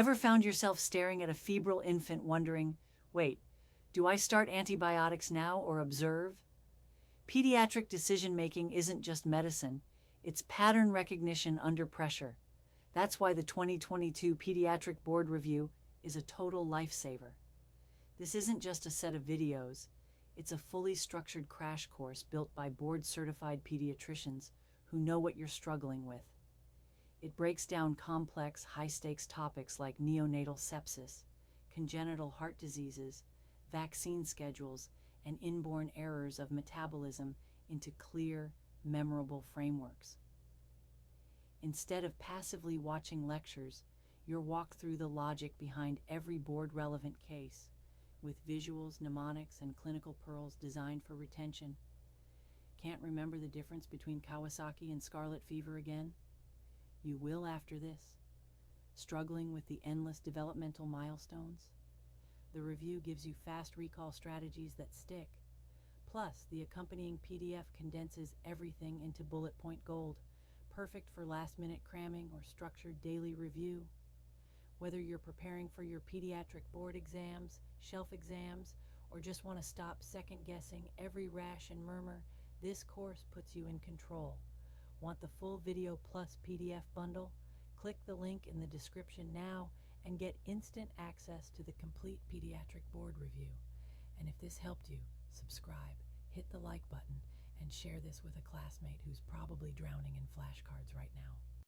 Ever found yourself staring at a febrile infant wondering, wait, do I start antibiotics now or observe? Pediatric decision-making isn't just medicine, it's pattern recognition under pressure. That's why the 2022 Pediatric Board Review is a total lifesaver. This isn't just a set of videos, it's a fully structured crash course built by board-certified pediatricians who know what you're struggling with. It breaks down complex, high-stakes topics like neonatal sepsis, congenital heart diseases, vaccine schedules, and inborn errors of metabolism into clear, memorable frameworks. Instead of passively watching lectures, you'll walk through the logic behind every board-relevant case, with visuals, mnemonics, and clinical pearls designed for retention. Can't remember the difference between Kawasaki and scarlet fever again? You will after this. Struggling with the endless developmental milestones? The review gives you fast recall strategies that stick. Plus, the accompanying PDF condenses everything into bullet point gold, perfect for last-minute cramming or structured daily review. Whether you're preparing for your pediatric board exams, shelf exams, or just want to stop second-guessing every rash and murmur, this course puts you in control. Want the full video plus PDF bundle? Click the link in the description now and get instant access to the complete pediatric board review. And if this helped you, subscribe, hit the like button, and share this with a classmate who's probably drowning in flashcards right now.